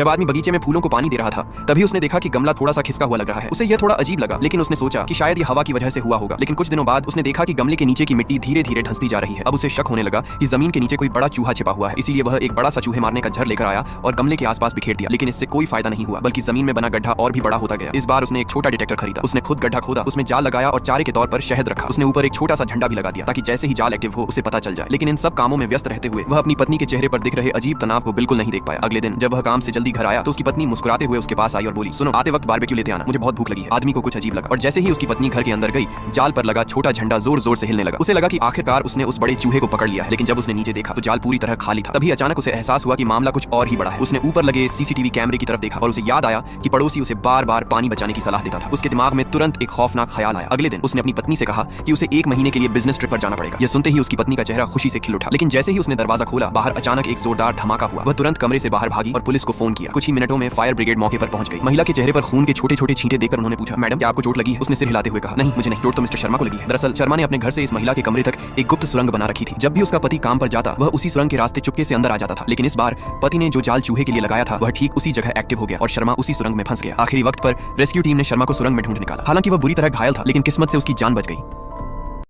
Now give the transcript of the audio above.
जब आदमी बगीचे में फूलों को पानी दे रहा था तभी उसने देखा कि गमला थोड़ा सा खिसका हुआ लग रहा है। उसे यह थोड़ा अजीब लगा, लेकिन उसने सोचा कि शायद ये हवा की वजह से हुआ होगा। लेकिन कुछ दिनों बाद उसने देखा कि गमले के नीचे की मिट्टी धीरे धीरे धंसती जा रही है। अब उसे शक होने लगा कि जमीन के नीचे कोई बड़ा चूहा छिपा हुआ है। इसीलिए वह एक बड़ा सा चूहे मारने का झर लेकर आया और गमले के आसपास बिखेर दिया। लेकिन इससे कोई फायदा नहीं हुआ, बल्कि जमीन में बना गड्ढा और भी बड़ा होता गया। इस बार उसने एक छोटा डिटेक्टर खरीदा। उसने खुद गड्ढा खोदा, उसमें जाल लगाया और चारे के तौर पर शहद रखा। उसने ऊपर एक छोटा सा झंडा भी लगा दिया ताकि जैसे ही जाल एक्टिव हो उसे पता चल जाए। लेकिन इन सब कामों में व्यस्त रहते हुए वह अपनी पत्नी के चेहरे पर दिख रहे अजीब तनाव को बिल्कुल नहीं देख पाया। अगले दिन जब वह काम से जल्दी घर आया तो उसकी पत्नी मुस्कुराते हुए उसके पास आई और बोली, सुनो, आते वक्त बारबेक्यू लेते आना, मुझे बहुत भूख लगी है। आदमी को कुछ अजीब लगा और जैसे ही उसकी पत्नी घर के अंदर गई, जाल पर लगा छोटा झंडा जोर जोर से हिलने लगा। उसे लगा कि आखिरकार उसने उस बड़े चूहे को पकड़ लिया है। लेकिन जब उसने नीचे देखा तो जाल पूरी तरह खाली था। तभी अचानक उसे एहसास हुआ कि मामला कुछ और ही बड़ा है। उसने ऊपर लगे सीसीटीवी कैमरे की तरफ देखा और उसे याद आया कि पड़ोसी उसे बार बार पानी बचाने की सलाह देता था। उसके दिमाग में तुरंत एक खौफनाक ख्याल आया। अगले दिन उसने अपनी पत्नी से कहा कि उसे 1 महीने के लिए बिजनेस ट्रिप पर जाना पड़ेगा। यह सुनते ही उसकी पत्नी का चेहरा खुशी से खिल उठा। लेकिन जैसे ही उसने दरवाजा खोला, बाहर अचानक एक जोरदार धमाका हुआ। वह तुरंत कमरे से बाहर भागी और पुलिस को फोन किया। कुछ ही मिनटों में फायर ब्रिगेड मौके पर पहुंच गई। महिला के चेहरे पर खून के छोटे छोटे छींटे देखकर उन्होंने पूछा, मैडम क्या आपको चोट लगी है? उसने सिर हिलाते हुए कहा, नहीं मुझे नहीं, चोट तो मिस्टर शर्मा को लगी है। दरअसल शर्मा ने अपने घर से इस महिला के कमरे तक एक गुप्त सुरंग बना रखी थी। जब भी उसका पति काम पर जाता वह उसी सुरंग के रास्ते चुपके से अंदर आ जाता था। लेकिन इस बार पति ने जो जाल चूहे के लिए लगाया था वह ठीक उसी जगह एक्टिव हो गया और शर्मा उसी सुरंग में फंस गया। आखिरी वक्त पर रेस्क्यू टीम ने शर्मा को सुरंग में ढूंढ निकाला। हालांकि वह बुरी तरह घायल था, लेकिन किस्मत से उसकी जान बच गई।